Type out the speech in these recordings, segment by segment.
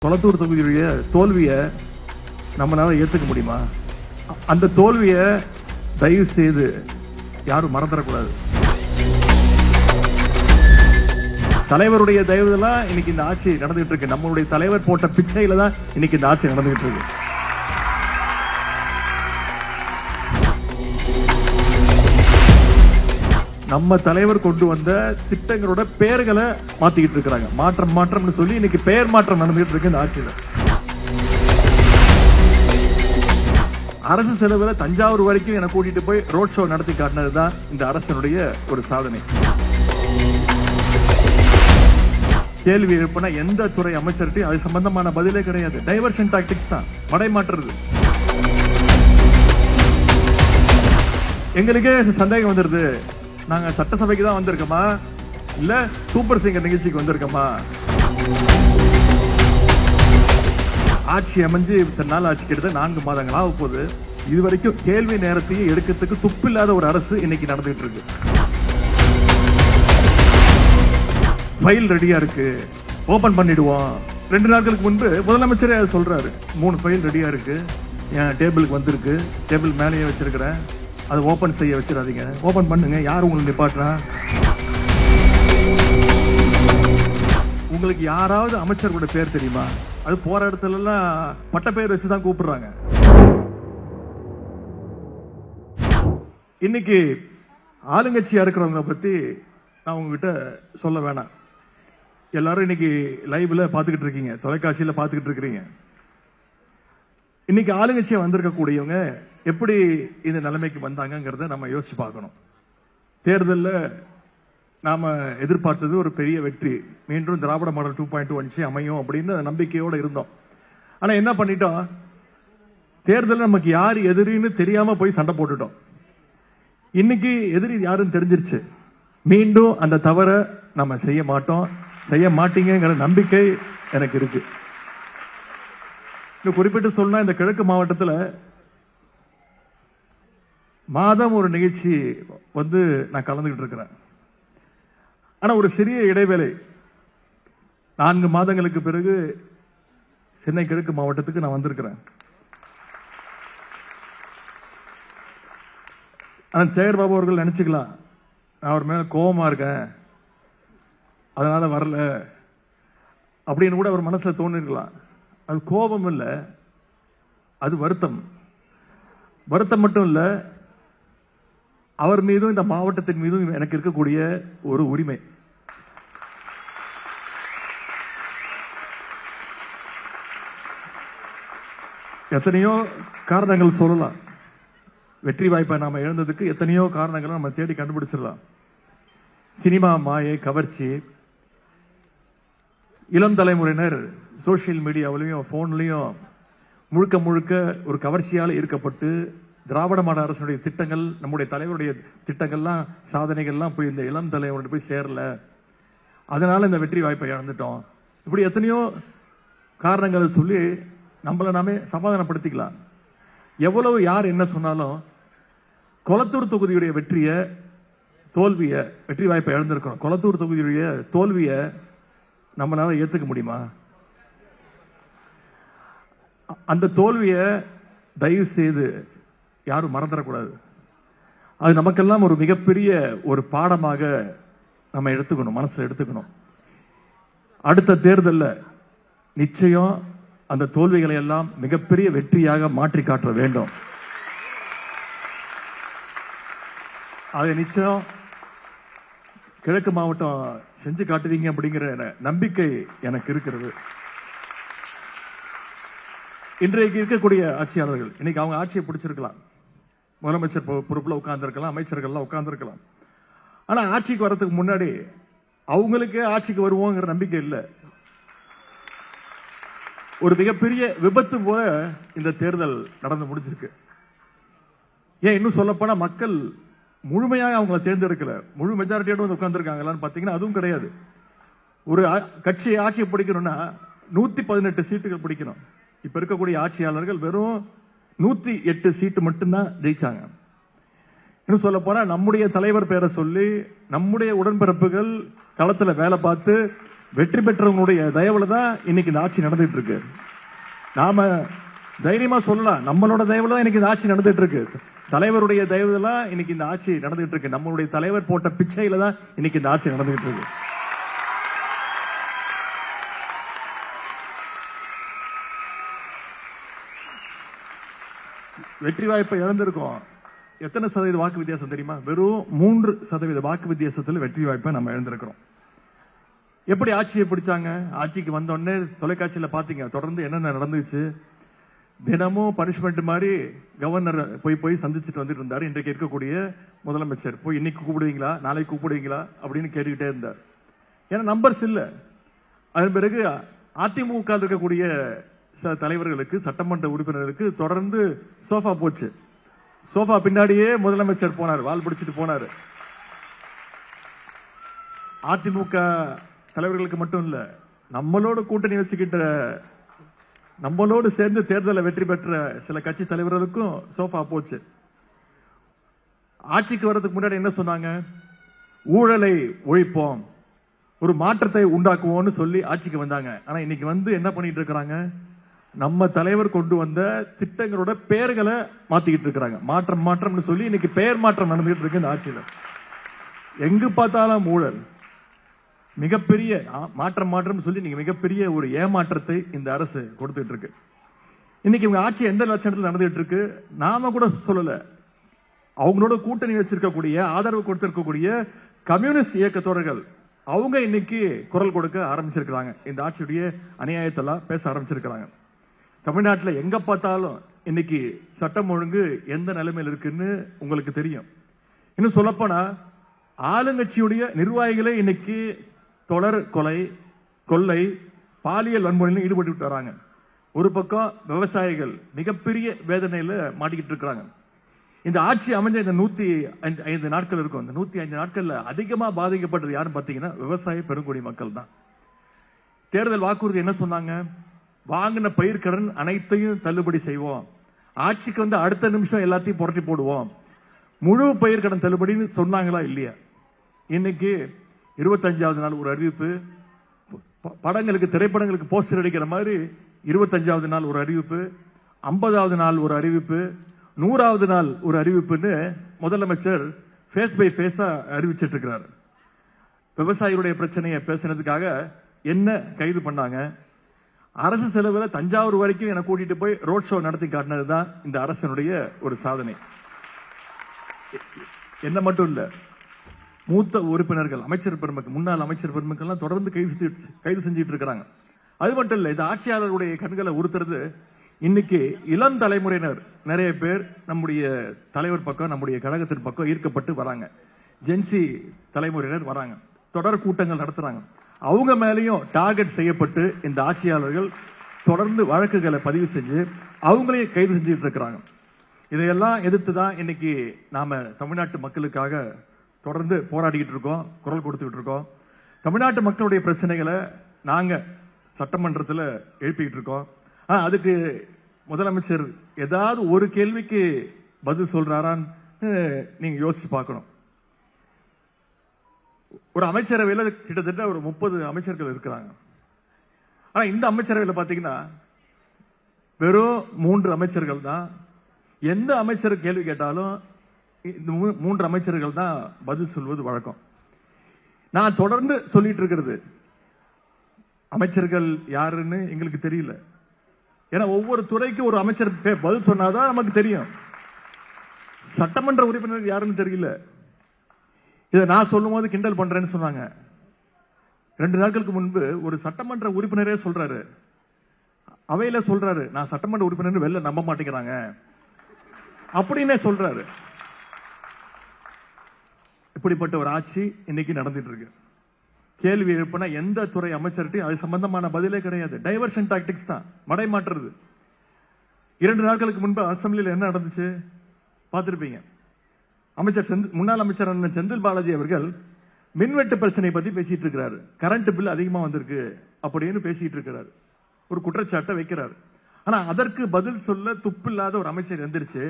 கொளத்தூர் தொகுதியுடைய தோல்வியை நம்மளால ஏற்றுக்க முடியுமா? அந்த தோல்வியை தயவு செய்து யாரும் மறந்துடக்கூடாது. தலைவருடைய தயவுலாம் இன்னைக்கு இந்த ஆட்சி நடந்துகிட்டு இருக்கு. நம்மளுடைய தலைவர் போட்ட பிச்சையில தான் இன்னைக்கு இந்த ஆட்சி நடந்துகிட்டு இருக்கு. நம்ம தலைவர் கொண்டு வந்த திட்டங்களோட பெயர்களை மாத்திக்கிட்டு இருக்காங்க. மாற்றம்னு சொல்லி இன்னைக்கு பெயர் மாற்றம் நடந்துகிட்டு இருக்கு இந்த ஆட்சியில. அரசு செலவுல தஞ்சாவூர் வரைக்கும் என கூட்டிட்டு போய் ரோட் ஷோ நடத்தி காட்டினதுதான் இந்த அரசனுடைய ஒரு சாதனை. கேள்வி எழுப்பினா எந்த துறை அமைச்சர்கிட்டையும் அது சம்பந்தமான பதிலே கிடையாது. டைவர்ஷன் டாக்டிக்ஸ் தான், மடை மாற்றுறது. எங்களுக்கே சந்தேகம் வந்துருது, நாங்க சட்டசபைக்கு தான் வந்திருக்கோமா இல்ல சூப்பர் சிங்கர் நிகழ்ச்சிக்கு வந்திருக்கோமா? ஆட்சி அமைஞ்சு இத்தனை நாள் ஆட்சி கிட்டத்தட்ட 4 மாதங்கள் ஆக போகுது. இதுவரைக்கும் கேள்வி நேரத்தையும் எடுக்கிறதுக்கு துப்பில்லாத ஒரு அரசு இன்னைக்கு நடந்துகிட்டு இருக்கு. ஃபைல் ரெடியா இருக்கு, ஓபன் பண்ணிடுவோம். 2 நாட்களுக்கு முன்பு முதலமைச்சரே சொல்றாரு, 3 ஃபைல் ரெடியா இருக்கு, என் டேபிளுக்கு வந்திருக்கு, டேபிள் மேலேயே வச்சிருக்கிறேன், அதை ஓபன் செய்ய வச்சிடாதீங்க, ஓபன் பண்ணுங்க, யார் உங்களுக்கு நிப்பாட்டுறா? உங்களுக்கு யாராவது அமைச்சர்களோட பேர் தெரியுமா? அது போற இடத்துல எல்லாம் பட்ட பேர் வச்சுதான் கூப்பிடுறாங்க. இன்னைக்கு ஆளுங்கட்சியா இருக்கிறவங்க பத்தி நான் உங்ககிட்ட சொல்ல வேணாம். எல்லாரும் இன்னைக்கு லைவ்ல பாத்துக்கிட்டு இருக்கீங்க, தொலைக்காட்சியில பாத்துக்கிட்டு இருக்கிறீங்க. இன்னைக்கு ஆளுங்கட்சியா வந்திருக்க கூடியவங்க எப்படி இந்த நிலைமைக்கு வந்தாங்கிறத நம்ம யோசிச்சு பார்க்கணும். தேர்தலில் நாம எதிர்பார்த்தது ஒரு பெரிய வெற்றி, மீண்டும் திராவிட மாடல் 2.2 அமையும் அப்படின்னு நம்பிக்கையோட இருந்தோம். ஆனா என்ன பண்ணிட்டோம், தேர்தலில் நமக்கு யார் எதிரின்னு தெரியாம போய் சண்டை போட்டுட்டோம். இன்னைக்கு எதிரி யாருன்னு தெரிஞ்சிருச்சு. மீண்டும் அந்த தவற நம்ம செய்ய மாட்டோம், செய்ய மாட்டீங்கிற நம்பிக்கை எனக்கு இருக்கு. குறிப்பிட்டு சொன்னா, இந்த கிழக்கு மாவட்டத்தில் மாதம் ஒரு நிகழ்ச்சி வந்து நான் கலந்துகிட்டு இருக்கிறேன். ஆனா ஒரு சிறிய இடைவேளை, 4 மாதங்களுக்கு பிறகு சென்னை கிழக்கு மாவட்டத்துக்கு நான் வந்திருக்கிறேன். சேகர்பாபு அவர்கள் நினைச்சுக்கலாம், நான் அவர் மேல கோபமா இருக்கேன் அதனால வரல அப்படின்னு கூட அவர் மனசுல தோணிருக்கலாம். அது கோபம் இல்ல, அது வருத்தம். வருத்தம் மட்டும் இல்ல, அவர் மீதும் இந்த மாவட்டத்தின் மீதும் எனக்கு இருக்கக்கூடிய ஒரு உரிமை. எத்தனையோ காரணங்கள் சொல்லலாம். வெற்றி வாய்ப்பை நாம இழந்ததுக்கு எத்தனையோ காரணங்களை நம்ம தேடி கண்டுபிடிச்சிடலாம். சினிமா மாயை, கவர்ச்சி, இளம் தலைமுறையினர் சோசியல் மீடியாவிலையும் போன்லயும் முழுக்க முழுக்க ஒரு கவர்ச்சியால் ஈர்க்கப்பட்டு திராவிட மாடல் அரசுடைய திட்டங்கள், நம்முடைய தலைவருடைய திட்டங்கள்லாம், சாதனைகள்லாம் போய் இந்த இளம் தலைவருடைய போய் சேரல, அதனால இந்த வெற்றி வாய்ப்பை இழந்துட்டோம். இப்படி எத்தனையோ காரணங்களை சொல்லி நம்மளை நாமே சமாதானப்படுத்திக்கலாம். எவ்வளவு யார் என்ன சொன்னாலும் கொளத்தூர் தொகுதியுடைய வெற்றி வாய்ப்பை இழந்திருக்கோம். கொளத்தூர் தொகுதியுடைய தோல்வியை நம்மளால ஏற்றுக்க முடியுமா? அந்த தோல்வியை தயவு செய்து யாரும் மறந்துடக்கூடாது. அது நமக்கெல்லாம் ஒரு மிகப்பெரிய ஒரு பாடமாக நம்ம எடுத்துக்கணும், மனசுல எடுத்துக்கணும். அடுத்த தேர்தலில் நிச்சயம் அந்த தோல்விகளை எல்லாம் மிகப்பெரிய வெற்றியாக மாற்றி காட்ட வேண்டும். அதை நிச்சயம் கிழக்கு மாவட்டம் செஞ்சு காட்டுவீங்க அப்படிங்கிற நம்பிக்கை எனக்கு இருக்கிறது. இன்றைக்கு இருக்கக்கூடிய ஆட்சியாளர்கள் இன்னைக்கு அவங்க ஆட்சியை பிடிச்சிருக்கலாம், முதலமைச்சர் பொறுப்புல உட்கார்ந்துருக்கலாம், அமைச்சர்கள்லாம் உட்கார்ந்துருக்கலாம். ஆனா ஆட்சிக்கு வர்றதுக்கு முன்னாடி அவங்களுக்கு ஆட்சிக்கு வருவோங்கிற நம்பிக்கை இல்லை. ஒரு மிகப்பெரிய விபத்து போல இந்த தேர்தல் நடந்து முடிஞ்சிருக்கு. ஏன் இன்னும் சொல்ல போனா, மக்கள் முழுமையாக அவங்களை தேர்ந்தெடுக்கல, முழு மெஜாரிட்டியோட வந்து உட்கார்ந்துருக்காங்களான்னு பாத்தீங்கன்னா அதுவும் கிடையாது. ஒரு கட்சி ஆட்சியை பிடிக்கணும்னா 118 சீட்டுகள் பிடிக்கணும். இப்ப இருக்கக்கூடிய ஆட்சியாளர்கள் வெறும் 108 சீட்டு மட்டும்தான் ஜெயிச்சாங்க. இன்னும் சொல்ல போனா, நம்முடைய தலைவர் பேரை சொல்லி நம்முடைய உடன்பிறப்புகள் களத்துல வேலை பார்த்து வெற்றி பெற்றவங்களுடைய தயவுல தான் இன்னைக்கு இந்த ஆட்சி நடந்துட்டு இருக்கு. நாம தைரியமா சொல்லலாம், நம்மளோட தயவுல தான் இன்னைக்கு இந்த ஆட்சி நடந்துட்டு இருக்கு. தலைவருடைய தயவுல இன்னைக்கு இந்த ஆட்சி நடந்துட்டு இருக்கு. நம்மளுடைய தலைவர் போட்ட பிச்சையில தான் இன்னைக்கு இந்த ஆட்சி நடந்துட்டு இருக்கு. வெற்றி வாய்ப்பை இழந்திருக்கோம். எத்தனை சதவீத வாக்கு வித்தியாசம் தெரியுமா? வெறும் 3% வாக்கு வித்தியாசத்தில் வெற்றி வாய்ப்பை நம்ம இழந்திருக்கிறோம். எப்படி ஆட்சியை பிடிச்சாங்க? ஆட்சிக்கு வந்த உடனே தொலைக்காட்சியில பாத்தீங்க தொடர்ந்து என்னென்ன நடந்துச்சு. தினமும் பனிஷ்மெண்ட் மாதிரி கவர்னர் போய் சந்திச்சுட்டு வந்துட்டு இருந்தாரு. இன்றைக்கு இருக்கக்கூடிய முதலமைச்சர் போய் இன்னைக்கு கூப்பிடுவீங்களா, நாளைக்கு கூப்பிடுவீங்களா அப்படின்னு கேட்டுக்கிட்டே இருந்தார். ஏன்னா நம்பர்ஸ் இல்ல. அதன் பிறகு அதிமுக இருக்கக்கூடிய தலைவர்களுக்கு, சட்டமன்ற உறுப்பினர்களுக்கு தொடர்ந்து சோஃபா போச்சு. சோஃபா பின்னாடியே முதலமைச்சர் போனார், வால் பிடிச்சிட்டு போனார். அதிமுக தலைவர்களுக்கு மட்டும் இல்ல, நம்மளோட கூட்டணி வச்சுக்கிட்ட, நம்மளோடு சேர்ந்து தேர்தலில் வெற்றி பெற்ற சில கட்சி தலைவர்களுக்கும் சோஃபா போச்சு. ஆட்சிக்கு வர்றதுக்கு முன்னாடி என்ன சொன்னாங்க? ஊழலை ஒழிப்போம், ஒரு மாற்றத்தை உண்டாக்குவோம்னு சொல்லி ஆட்சிக்கு வந்தாங்க. ஆனா இன்னைக்கு வந்து என்ன பண்ணிட்டு இருக்கிறாங்க? நம்ம தலைவர் கொண்டு வந்த திட்டங்களோட பெயர்களை மாத்திக்கிட்டு இருக்கிறாங்க. மாற்றம்னு சொல்லி இன்னைக்கு பெயர் மாற்றம் நடந்துகிட்டு இருக்கு இந்த ஆட்சியில. எங்கு பார்த்தாலும் ஊழல், மிகப்பெரிய மாற்றம் சொல்லி நீங்க மிகப்பெரிய ஒரு ஏமாற்றத்தை இந்த அரசு கொடுத்துட்டு இருக்கு. இன்னைக்கு இவங்க ஆட்சி எந்த லட்சணத்தில் நடந்துட்டு இருக்கு நாம கூட சொல்லல. அவங்களோட கூட்டணி வச்சிருக்கக்கூடிய, ஆதரவு கொடுத்திருக்கக்கூடிய கம்யூனிஸ்ட் இயக்கத்தோழர்கள் அவங்க இன்னைக்கு குரல் கொடுக்க ஆரம்பிச்சிருக்கிறாங்க. இந்த ஆட்சியுடைய அநியாயத்தெல்லாம் பேச ஆரம்பிச்சிருக்கிறாங்க. தமிழ்நாட்டில் எங்க பார்த்தாலும் இன்னைக்கு சட்டம் ஒழுங்கு எந்த நிலைமையில் இருக்குன்னு உங்களுக்கு தெரியும். இன்னும் சொல்லப்போனா ஆளுங்கட்சியுடைய நிர்வாகிகளே இன்னைக்கு தொடர் கொலை, கொள்ளை, பாலியல் வன்முறையில் ஈடுபட்டு வராங்க. ஒரு பக்கம் விவசாயிகள் மிகப்பெரிய வேதனையில மாட்டிக்கிட்டு இருக்கிறாங்க. இந்த ஆட்சி அமைஞ்ச இந்த 105 நாட்கள் இருக்கும். இந்த 105 நாட்கள்ல அதிகமா பாதிக்கப்பட்டது யாருன்னு பாத்தீங்கன்னா விவசாய பெருங்குடி மக்கள் தான். தேர்தல் வாக்குறுதி என்ன சொன்னாங்க? வாங்கின பயிர்க்கடன் அனைத்தையும் தள்ளுபடி செய்வோம், ஆட்சிக்கு வந்து அடுத்த நிமிஷம் எல்லாத்தையும் புரட்டி போடுவோம், முழு பயிர்க்கடன் தள்ளுபடின்னு சொன்னாங்களா இல்லையா? இன்னைக்கு 25வது நாள் ஒரு அறிவிப்பு, படங்களுக்கு, திரைப்படங்களுக்கு போஸ்டர் அடிக்கிற மாதிரி 25வது நாள் ஒரு அறிவிப்பு, 50வது நாள் ஒரு அறிவிப்பு, 100வது நாள் ஒரு அறிவிப்புன்னு முதலமைச்சர் ஃபேஸ் பை ஃபேஸா அறிவிச்சிட்டு இருக்கிறார். விவசாயிகளுடைய பிரச்சனையை பேசினதுக்காக என்ன கைது பண்ணாங்க? அரசு செலவுல தஞ்சாவூர் வரைக்கும் என கூட்டிட்டு போய் ரோட் ஷோ நடத்தி காட்டினதுதான் இந்த அரசனுடைய ஒரு சாதனை. என்ன மட்டும் இல்ல, மூத்த உறுப்பினர்கள், அமைச்சர் பெருமக்கள், முன்னாள் அமைச்சர் பெருமக்கள் எல்லாம் தொடர்ந்து கைது செஞ்சிட்டு இருக்காங்க. அது மட்டும் இல்ல, இந்த ஆட்சியாளருடைய கண்களை உறுத்துறது இன்னைக்கு இளம் தலைமுறையினர் நிறைய பேர் நம்முடைய தலைவர் பக்கம், நம்முடைய கழகத்தின் பக்கம் ஈர்க்கப்பட்டு வராங்க. ஜென்சி தலைமுறையினர் வராங்க, தொடர் கூட்டங்கள் நடத்துறாங்க. அவங்க மேலேயும் டார்கெட் செய்யப்பட்டு இந்த ஆட்சியாளர்கள் தொடர்ந்து வழக்குகளை பதிவு செஞ்சு அவங்களையும் கைது செஞ்சுட்டு இருக்கிறாங்க. இதையெல்லாம் எதிர்த்து தான் இன்னைக்கு நாம தமிழ்நாட்டு மக்களுக்காக தொடர்ந்து போராடிக்கிட்டு இருக்கோம், குரல் கொடுத்துக்கிட்டு இருக்கோம். தமிழ்நாட்டு மக்களுடைய பிரச்சனைகளை நாங்க சட்டமன்றத்தில் எழுப்பிக்கிட்டு இருக்கோம். அதுக்கு முதலமைச்சர் ஏதாவது ஒரு கேள்விக்கு பதில் சொல்றாரான்னு நீங்க யோசிச்சு பார்க்கணும். ஒரு அமைச்சரவையில் கிட்டத்தட்ட ஒரு 30 அமைச்சர்கள் இருக்கிறாங்க. ஆனா இந்த அமைச்சரவையில் பாத்தீங்கன்னா வெறும் 3 அமைச்சர்கள் தான். எந்த அமைச்சர் கேள்வி கேட்டாலும் இந்த 3 அமைச்சர்கள் தான் பதில் சொல்வது வழக்கம். நான் தொடர்ந்து சொல்லிட்டு இருக்கிறது, அமைச்சர்கள் யாருன்னு எங்களுக்கு தெரியல. ஏன்னா ஒவ்வொரு துறைக்கு ஒரு அமைச்சர் பதில் சொன்னாதான் நமக்கு தெரியும். சட்டமன்ற உறுப்பினர் யாருன்னு தெரியல. இதை நான் சொல்லும் போது கிண்டல் பண்றேன்னு சொன்னாங்க. 2 நாட்களுக்கு முன்பு ஒரு சட்டமன்ற உறுப்பினரே சொல்றாரு, அவையில சொல்றாரு, நான் சட்டமன்ற உறுப்பினர் வெளில நம்ப மாட்டேங்கிறாங்க அப்படின்னே சொல்றாரு. இப்படிப்பட்ட ஒரு ஆட்சி இன்னைக்கு நடந்துட்டு இருக்கு. கேள்வி எழுப்பினா எந்த துறை அமைச்சர்கிட்டையும் அது சம்பந்தமான பதிலே கிடையாது. டைவர்ஷன் டாக்டிக்ஸ் தான், மடை மாற்றுறது. 2 நாட்களுக்கு முன்பு அசம்பிளியில் என்ன நடந்துச்சு பார்த்திருப்பீங்க. முன்னாள் அமைச்சர் செந்தில் பாலாஜி அவர்கள் மின்வெட்டு பிரச்சனை பத்தி பேசிட்டு இருக்கிறாரு. கரண்ட் பில் அதிகமா வந்திருக்கு அப்படின்னு பேசிட்டு இருக்கிறாரு, ஒரு குற்றச்சாட்டை வைக்கிறார். ஆனா அதற்கு பதில் சொல்ல துப்பில்லாத ஒரு அமைச்சர் எந்திரிச்சு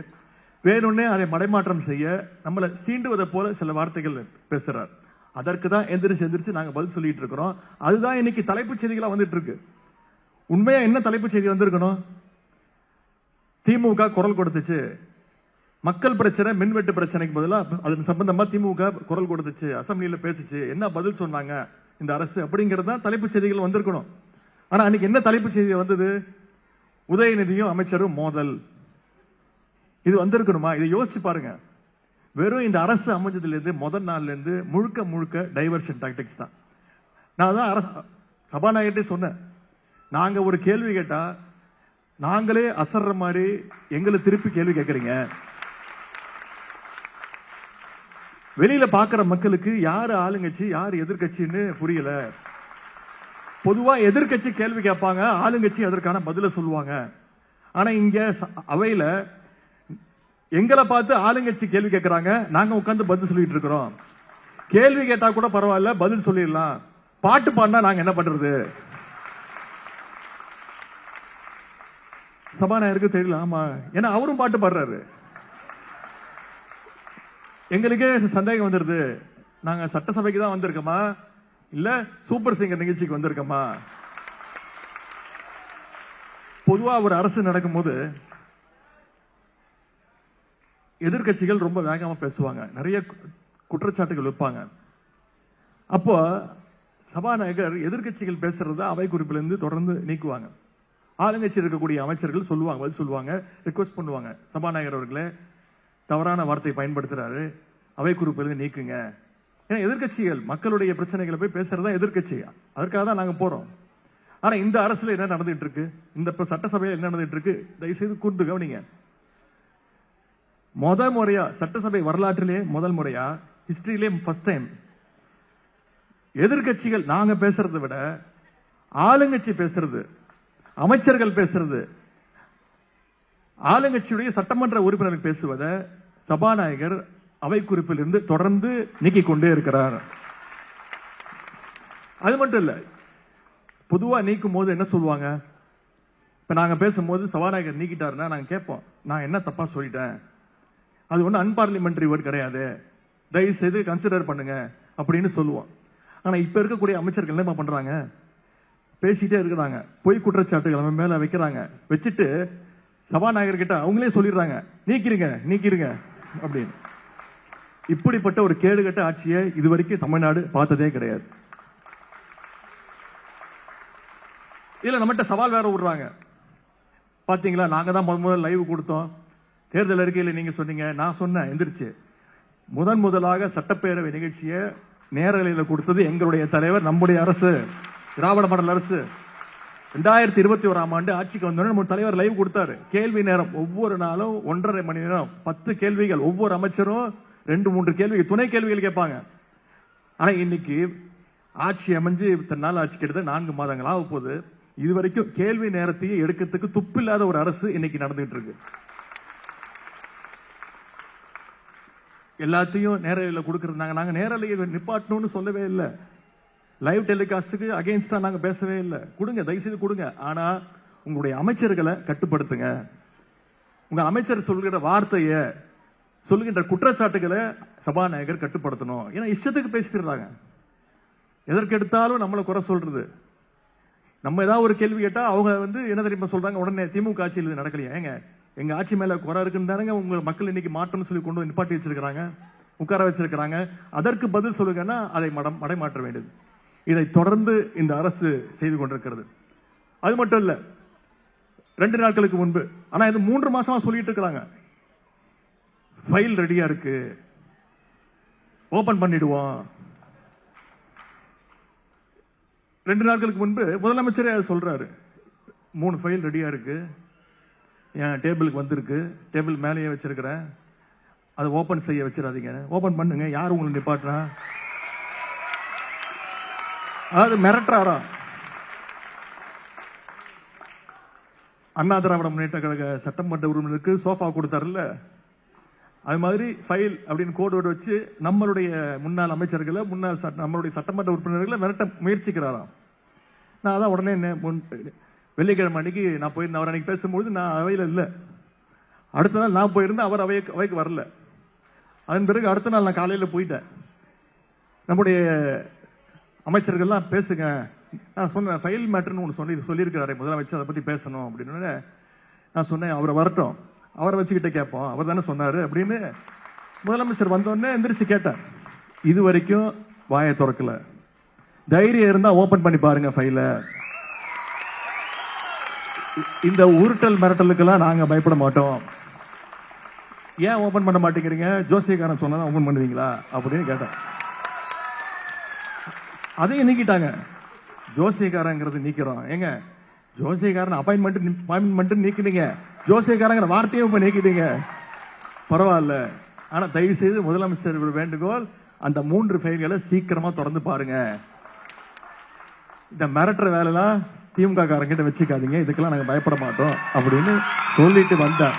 வேணும்னே அதை மடைமாற்றம் செய்ய நம்மளை சீண்டுவதை போல சில வார்த்தைகள் பேசுறார். அதற்கு தான் எந்திரிச்சு நாங்க பதில் சொல்லிட்டு இருக்கிறோம். அதுதான் இன்னைக்கு தலைப்புச் செய்திகளா வந்துட்டு இருக்கு. உண்மையா என்ன தலைப்புச் செய்தி வந்திருக்கணும்? திமுக குரல் கொடுத்துச்சு, மக்கள் பிரச்சனை மின்வெட்டு பிரச்சனைக்கு பதிலாக அது சம்பந்தமா திமுக குரல் கொடுத்துச்சு, அசம்பிளியில பேசிச்சு, என்ன பதில் சொன்னாங்க இந்த அரசு அப்படிங்கறத தலைப்புச் செய்திகள் வந்திருக்கணும். ஆனா அன்னைக்கு என்ன தலைப்புச் செய்தி வந்தது? உதயநிதியும் அமைச்சரும் மோதல். இது வந்திருக்கணுமா? இதை யோசிச்சு பாருங்க. வெறும் இந்த அரசு அமைஞ்சதுல இருந்து முதல் நாள்ல இருந்து முழுக்க முழுக்க டைவர்ஷன் டாக்டிக்ஸ் தான். நான் தான் சபாநாயகர்கிட்ட சொன்னேன், நாங்க ஒரு கேள்வி கேட்டா நாங்களே அசர்ற மாதிரி எங்களை திருப்பி கேள்வி கேட்கறீங்க. வெளியில பாக்குற மக்களுக்கு யாரு ஆளுங்கட்சி யாரு எதிர்கட்சின்னு புரியல. பொதுவா எதிர்கட்சி கேள்வி கேட்பாங்க, ஆளுங்கட்சி அதற்கான பதில சொல்லுவாங்க. ஆனா இங்க அவையில எங்களை பார்த்து ஆளுங்கட்சி கேள்வி கேட்கறாங்க, நாங்க உட்கார்ந்து பதில் சொல்லிட்டு இருக்கிறோம். கேள்வி கேட்டா கூட பரவாயில்ல, பதில் சொல்லிடலாம். பாட்டு பாடினா நாங்க என்ன பண்றது? சபாநாயகருக்கு தெரியல. ஆமா, ஏன்னா அவரும் பாட்டு பாடுறாரு. எங்களுக்கே சந்தேகம் வந்துருது, நாங்க சட்டசபைக்கு தான் வந்திருக்கோமா இல்ல சூப்பர் சிங்கர் நிகழ்ச்சிக்கு வந்திருக்கோமா? பொதுவா ஒரு அரசு நடக்கும் போது எதிர்கட்சிகள் ரொம்ப வேகமா பேசுவாங்க, நிறைய குற்றச்சாட்டுகள் வைப்பாங்க. அப்போ சபாநாயகர் எதிர்கட்சிகள் பேசுறத அவை குறிப்பிலிருந்து தொடர்ந்து நீக்குவாங்க. ஆளுங்கட்சி இருக்கக்கூடிய அமைச்சர்கள் சொல்லுவாங்க, பதில் சொல்லுவாங்க, ரிக்வெஸ்ட் பண்ணுவாங்க, சபாநாயகர் அவர்களே தவறான வார்த்தை பயன்படுத்துறாரு, அவை குறிப்பிலிருந்து நீக்குங்க. ஏன்னா எதிர்கட்சிகள் மக்களுடைய பிரச்சனைகளை போய் பேசுறதா எதிர்கட்சி, அதற்காக தான் நாங்க போறோம். ஆனா இந்த அரசுல என்ன நடந்துட்டு இருக்கு, இந்த சட்டசபையில் என்ன நடந்துட்டு இருக்கு, தயவுசெய்து கூர்ந்து கவனிங்க. முதல் முறையா சட்டசபை வரலாற்றிலே முதல் முறையா ஹிஸ்டரியிலே ஃபர்ஸ்ட் டைம் எதிர்கட்சிகள் நாங்க பேசுறதை விட ஆளுங்கட்சி பேசுறது, அமைச்சர்கள் பேசுறது, ஆளுங்கட்சியுடைய சட்டமன்ற உறுப்பினர்கள் பேசுவதை சபாநாயகர் அவை குறிப்பில் இருந்து தொடர்ந்து நீக்கிக் கொண்டே இருக்கிறார். அது மட்டும் இல்ல, பொதுவா நீக்கும் போது என்ன சொல்லுவாங்க, இப்ப நாங்க பேசும்போது சபாநாயகர் நீக்கிட்டாருன்னா நாங்க கேட்போம், நான் என்ன தப்பா சொல்லிட்டேன், அது ஒன்றும் அன்பார்லிமெண்டரி வேர்ட் கிடையாது, தயவு செய்து கன்சிடர் பண்ணுங்க அப்படின்னு சொல்லுவோம். ஆனா இப்ப இருக்கக்கூடிய அமைச்சர்கள் என்ன பண்றாங்க, பேசிட்டே இருக்கிறாங்க, பொய் குற்றச்சாட்டுகள் நம்ம மேல வைக்கிறாங்க, வச்சுட்டு சபாநாயகர் கிட்ட அவங்களே சொல்லிடுறாங்க நீக்கிறீங்க நீக்கிறீங்க அப்படின்னு. இப்படிப்பட்ட ஒரு கேடுகட்ட ஆட்சியை இதுவரைக்கும் தமிழ்நாடு பார்த்ததே கிடையாது. இல்ல நம்மகிட்ட சவால் வேற விடுறாங்க, பாத்தீங்களா நாங்க தான் முதல்ல லைவ் கொடுத்தோம், தேர்தல் அறிக்கையில் நீங்க சொன்னீங்க, நான் சொன்னேன் எந்திரிச்சு, முதலாக சட்டப்பேரவை நிகழ்ச்சியை நேரலையில் கொடுத்தது எங்களுடைய தலைவர், நம்முடைய அரசு, திராவிட மாடல் அரசு. 2021 ஆண்டு ஆட்சிக்கு வந்தோடனே நம்ம தலைவர் லைவ் கொடுத்தாரு. கேள்வி நேரம் ஒவ்வொரு நாளும் 1.5 மணி நேரம் 10 கேள்விகள், ஒவ்வொரு அமைச்சரும் 2-3 கேள்விகள், துணை கேள்விகள் கேட்பாங்க. ஆனா இன்னைக்கு ஆட்சி அமைஞ்சு இத்தனை நாள் ஆட்சி கிட்டத்தட்ட 4 மாதங்கள் ஆக போகுது, இதுவரைக்கும் கேள்வி நேரத்தையே எடுக்கிறதுக்கு துப்பில்லாத ஒரு அரசு இன்னைக்கு நடந்துட்டு இருக்கு. எல்லாத்தையும் நேரலையில் கொடுக்கறது, நாங்க நேரலையை நிப்பாட்டணும்னு சொல்லவே இல்லை, லைவ் டெலிகாஸ்டுக்கு அகைன்ஸ்டா நாங்க பேசவே இல்லை, கொடுங்க தயவுசெய்து கொடுங்க. ஆனா உங்களுடைய அமைச்சர்களை கட்டுப்படுத்துங்க, உங்க அமைச்சர் சொல்கிற வார்த்தைய சொல்லுகின்ற குற்றச்சாட்டுகளை சபாநாயகர் கட்டுப்படுத்தணும். ஏன்னா இஷ்டத்துக்கு பேசிடுறாங்க, எதற்கு எடுத்தாலும் நம்மளை குறை சொல்றது. நம்ம ஏதாவது ஒரு கேள்வி கேட்டா அவங்க என்ன தெரியுமா சொல்றாங்க, உடனே திமுக ஆட்சியில் நடக்கலையா, ஏங்க எங்க ஆட்சி மேல குறை இருக்குன்னு தானங்க உங்க மக்கள் இன்னைக்கு மாற்றம்னு சொல்லி கொண்டு நிப்பாட்டி வச்சிருக்காங்க, உட்கார வச்சிருக்காங்க, அதற்கு பதில் சொல்லுங்கன்னா அதை மடைமாற்ற வேண்டியது. இதை தொடர்ந்து இந்த அரசு செய்து கொண்டிருக்கிறது. அது மட்டும் இல்ல, 2 நாட்களுக்கு முன்பு, ஆனா இது 3 மாசமா சொல்லிட்டு இருக்கிறாங்க, ஃபைல் ரெடியா இருக்கு, ஓபன் பண்ணிடுவோம். 2 நாட்களுக்கு முன்பு முதலமைச்சரே சொல்றாரு, 3 ஃபைல் ரெடியா இருக்கு, என் டேபிளுக்கு வந்திருக்கு, டேபிள் மேலேயே வச்சிருக்கிறேன், அதை ஓபன் செய்ய வச்சிடாதீங்க, ஓபன் பண்ணுங்க, யார் உங்களுக்கு நிப்பாட்டினா, அதாவது மிரட்டுறாரா. அண்ணா திராவிட முன்னேற்ற கழக சட்டமன்ற உறுப்பினருக்கு சோஃபா கொடுத்தாருல்ல, அது மாதிரி ஃபைல் அப்படின்னு கோடு வச்சு நம்மளுடைய முன்னாள் அமைச்சர்களை, நம்மளுடைய சட்டமன்ற உறுப்பினர்களை மிரட்ட முயற்சிக்கிறாராம். நான் அதான் உடனே வெள்ளிக்கிழமை அன்னைக்கு நான் போயிருந்தேன், அவர் அன்னைக்கு பேசும்போது நான் அவையில் இல்லை, அடுத்த நாள் நான் போயிருந்தேன், அவர் அவைக்கு வரல. அதன் பிறகு அடுத்த நாள் நான் காலையில் போயிட்டேன். நம்முடைய அமைச்சர்கள்லாம் பேசுங்க. நான் சொன்னேன் ஃபைல் மேட்டர்னு ஒன்று சொல்லியிருக்கிறாரு முதலமைச்சர், அதை பத்தி பேசணும் அப்படின்னு. நான் சொன்னேன் அவரை வரட்டும், அவரை வச்சுக்கிட்ட கேட்போம், அவர் தானே சொன்னாரு அப்படின்னு. முதலமைச்சர் வந்தோடனே எந்திரிச்சு கேட்டேன். இது வரைக்கும் வாயை திறக்கல. தைரியம் இருந்தா ஓபன் பண்ணி பாருங்க ஃபைல. இந்த உருட்டல் மிரட்டலுக்கெல்லாம் நாங்க பயப்பட மாட்டோம். ஏன் ஓபன் பண்ண மாட்டேங்கிறீங்க? ஜோசியக்காரன் சொன்னா ஓபன் பண்ணுவீங்களா அப்படின்னு கேட்டேன். அதையும் நீக்கிட்டாங்க. ஜோசியக்காரங்கிறது நீக்கிறோம். ஏங்க ஜோசியக்காரன் அப்பாயின்மெண்ட் நீக்கினீங்க, ஜோசியக்காரங்கிற வார்த்தையும் இப்ப நீக்கிட்டீங்க. பரவாயில்ல. ஆனா தயவு செய்து முதலமைச்சர் வேண்டுகோள், அந்த 3 ஃபைல்களை சீக்கிரமா தொடர்ந்து பாருங்க. இந்த மிரட்டுற வேலைலாம் திமுக காரங்கிட்ட வச்சுக்காதீங்க, இதுக்கெல்லாம் நாங்க பயப்பட மாட்டோம் அப்படின்னு சொல்லிட்டு வந்தேன்.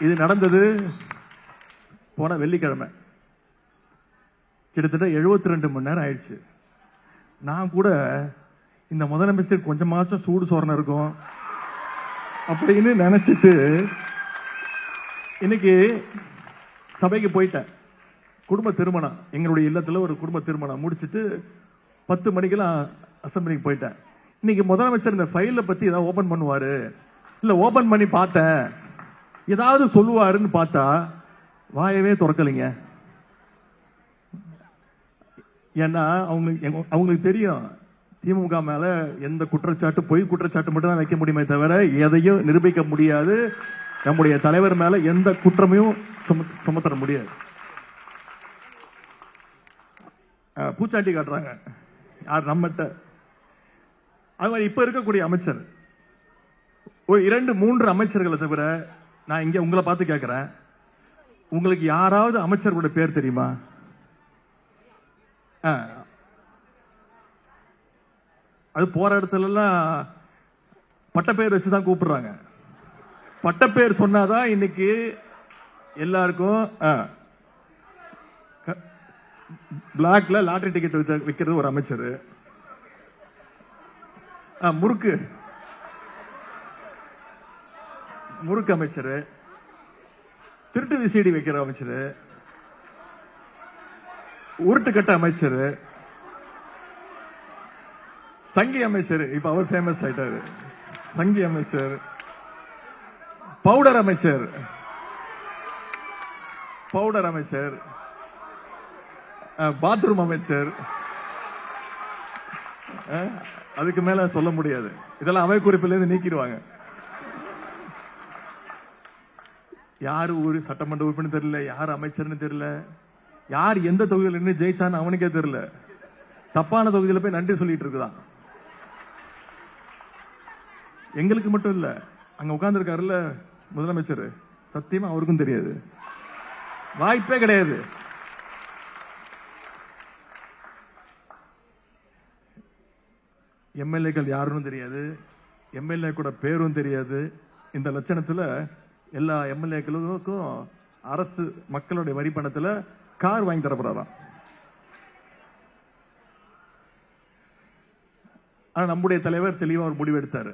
இது நடந்தது போன வெள்ளிக்கிழமை. கிட்டத்தட்ட 72 மணி நேரம் ஆயிடுச்சு. நான் கூட இந்த முதலமைச்சர் கொஞ்சமாச்சும் சூடு சோரணம் இருக்கும் அப்படின்னு நினைச்சிட்டு இன்னைக்கு சபைக்கு போயிட்டேன். குடும்ப திருமணம், எங்களுடைய இல்லத்துல ஒரு குடும்ப திருமணம் முடிச்சிட்டு 10 மணிக்கெல்லாம் அசம்பிளிக்கு போயிட்டேன். இன்னைக்கு முதலமைச்சர் இந்த ஃபைல பத்தி ஏதாவது ஓபன் பண்ணுவாரு, இல்ல ஓபன் பண்ணி பார்த்தேன் ஏதாவது சொல்லுவாருன்னு பார்த்தா வாயவே திறக்கலைங்க. ஏன்னா அவங்களுக்கு தெரியும் திமுக மேல எந்த குற்றச்சாட்டு, பொய் குற்றச்சாட்டு மட்டும் தான் வைக்க முடியுமே தவிர எதையும் நிரூபிக்க முடியாது. நம்முடைய தலைவர் மேல எந்த குற்றமையும் சுமத்த முடியாது. பூச்சாண்டி காட்டுறாங்க யார் நம்மகிட்ட. அது மாதிரி இப்ப இருக்கக்கூடிய அமைச்சர் ஒரு 2-3 அமைச்சர்களை தவிர நான் இங்க உங்களை பார்த்து கேட்கிறேன், உங்களுக்கு யாராவது அமைச்சர்களோட பேர் தெரியுமா? அது போற இடத்துல எல்லாம் பட்டப்பேர் வச்சுதான் கூப்பிடுறாங்க. பட்டப்பேர் சொன்னாதான் இன்னைக்கு எல்லாருக்கும். பிளாக்ல லாட்டரி டிக்கெட் விற்கிறது ஒரு அமைச்சர், முறுக்கு அமைச்சர், திருட்டு விசிடி வைக்கிற அமைச்சர், உருட்டுக்கட்ட அமைச்சர், சங்கி அமைச்சர், இப்ப அவர் ஃபேமஸ் ஆயிட்டாரு, சங்கி அமைச்சர், பவுடர் அமைச்சர், பாத்ரூம் அமைச்சர். அதுக்கு மேல சொல்ல முடியாது. இதெல்லாம் அவை குறிப்பில இருந்து நீக்கிடுவாங்க. யாரு ஒரு சட்டமன்ற உறுப்பினர் தெரியல, யார் அமைச்சர்னு தெரியல, யார் எந்த தொகுதியில் நின்று ஜெயிச்சான்னு அவனுக்கே தெரியல. தப்பான தொகுதியில போய் நன்றி சொல்லிட்டு இருக்குதான். எங்களுக்கு மட்டும் இல்ல, அங்க உட்கார்ந்து இருக்காருல்ல முதலமைச்சர், சத்தியமா அவருக்கும் தெரியாது, வாய்ப்பே கிடையாது. எம்எல்ஏக்கள் யாருன்னு தெரியாது, எம்எல்ஏ கூட பேரும் தெரியாது. இந்த லட்சணத்துல எல்லா எம்எல்ஏக்களுக்கும் அரசு மக்களுடைய வரி பணத்துல கார் வாங்கி தரப்படுறாராம். ஆனா நம்முடைய தலைவர் தெளிவா ஒரு முடிவு எடுத்தாரு.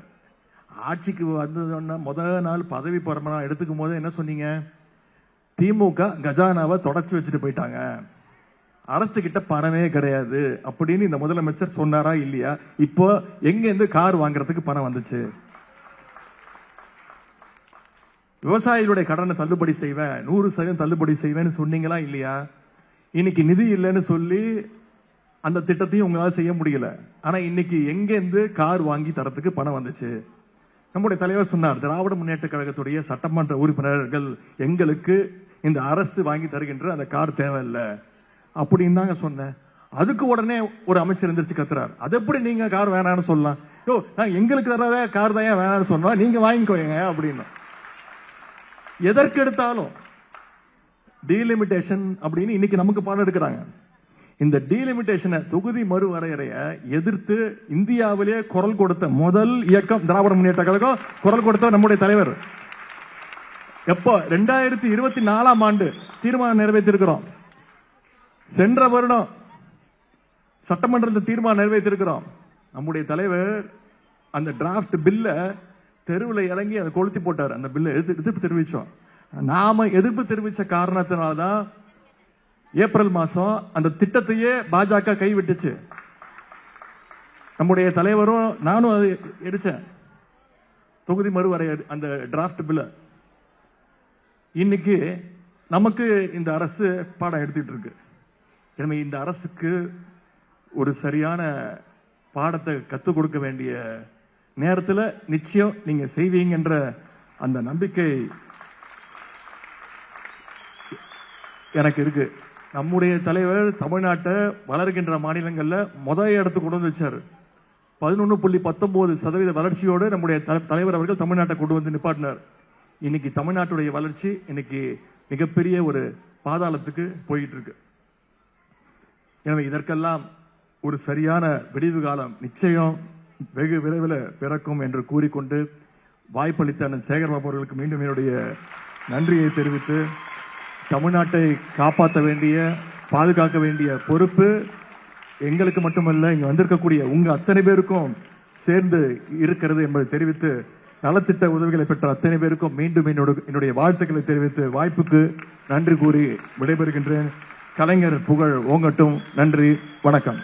ஆட்சிக்கு வந்ததுன்னா முதல் நாள் பதவி பிரமாணம் எடுத்துக்கும் போது என்ன சொன்னீங்க? திமுக கஜானாவை தொடச்சு வச்சுட்டு போயிட்டாங்க, அரசு கிட்ட பணமே கிடையாது அப்படின்னு இந்த முதலமைச்சர் சொன்னாரா இல்லையா? இப்போ எங்க இருந்து கார் வாங்குறதுக்கு பணம் வந்துச்சு? விவசாயிகளுடைய கடனை தள்ளுபடி செய்வேன், 100% தள்ளுபடி செய்வேன்னு சொன்னீங்களா இல்லையா? இன்னைக்கு நிதி இல்லைன்னு சொல்லி அந்த திட்டத்தையும் உங்களால செய்ய முடியல. ஆனா இன்னைக்கு எங்க இருந்து கார் வாங்கி தரத்துக்கு பணம் வந்துச்சு? நம்முடைய தலைவர் சொன்னார், திராவிட முன்னேற்ற கழகத்துடைய சட்டமன்ற உறுப்பினர்கள் எங்களுக்கு இந்த அரசு வாங்கி தருகின்ற அந்த கார் தேவையில்லை அப்படின்னு தாங்க சொன்னேன். அதுக்கு உடனே ஒரு அமைச்சர் எந்திரிச்சு கத்துறாரு, அது எப்படி நீங்க கார் வேணான்னு சொல்லலாம்? யோ, நான் எங்களுக்கு தரத கார் தான் வேணான்னு சொன்னா நீங்க வாங்கிக்கோங்க அப்படின்னு. எதற்கு எடுத்தாலும் டீலிமிட்டேஷன் அப்படின்னு இன்னைக்கு நமக்கு பாடம் எடுக்கிறாங்க. இந்த டீலிமிட்டேஷனை, தொகுதி மறுவரையறைய எதிர்த்து இந்தியாவிலே குரல் கொடுத்த முதல் இயக்கம் திராவிட முன்னேற்ற கழகம். குரல் கொடுத்த நம்முடைய தலைவர் எப்போ 2024ஆம் ஆண்டு தீர்மானம் நிறைவேற்றிருக்கிறோம். சென்ற வருடம் சட்டமன்றத்தில் தீர்மானம் நிறைவேற்றிருக்கிறோம். நம்முடைய தலைவர் அந்த டிராப்ட் பில்ல தெருவில் இறங்கி அதை கொளுத்தி போட்டார். அந்த பில்லை எதிர்ப்பு தெரிவிச்சோம். நாம எதிர்ப்பு தெரிவிச்ச காரணத்தினால்தான் ஏப்ரல் மாசம் அந்த திட்டத்தையே பாஜக கைவிட்டுச்சு. நம்முடைய தலைவரும் நானும் அது எரிச்சேன், தொகுதி மறுவரை அந்த டிராப்ட் பில்ல. இன்னைக்கு நமக்கு இந்த அரசு பாடம் எடுத்துட்டு இருக்கு. எனவே இந்த அரசுக்கு ஒரு சரியான பாடத்தை கத்துக் கொடுக்க வேண்டிய நேரத்தில் நிச்சயம் நீங்க செய்வீங்கன்ற அந்த நம்பிக்கை எனக்கு இருக்கு. நம்முடைய தலைவர் தமிழ்நாட்டை வளர்கின்ற மாநிலங்கள்ல முதல் இடத்துக்கு கொண்டு வந்து வச்சாரு. 11.19% வளர்ச்சியோடு நம்முடைய தலைவர் அவர்கள் தமிழ்நாட்டை கொண்டு வந்து நிப்பாட்டினார். இன்னைக்கு தமிழ்நாட்டுடைய வளர்ச்சி இன்னைக்கு மிகப்பெரிய ஒரு பாதாளத்துக்கு போயிட்டு இருக்கு. எனவே இதற்கெல்லாம் ஒரு சரியான விடிவு காலம் நிச்சயம் வெகு விரைவில் பிறக்கும் என்று கூறிக்கொண்டு வாய்ப்பளித்த அண்ணன் சேகர்பாபு அவர்களுக்கு மீண்டும் என்னுடைய நன்றியை தெரிவித்து, தமிழ்நாட்டை காப்பாற்ற வேண்டிய பாதுகாக்க வேண்டிய பொறுப்பு எங்களுக்கு மட்டுமல்ல, இங்க வந்திருக்கக்கூடிய உங்க அத்தனை பேருக்கும் சேர்ந்து இருக்கிறது என்பதை தெரிவித்து, நலத்திட்ட உதவிகளை பெற்ற அத்தனை பேருக்கும் மீண்டும் என்னுடைய வாழ்த்துக்களை தெரிவித்து வாய்ப்புக்கு நன்றி கூறி விடைபெறுகின்றேன். கலைஞர் புகழ் ஓங்கட்டும். நன்றி, வணக்கம்.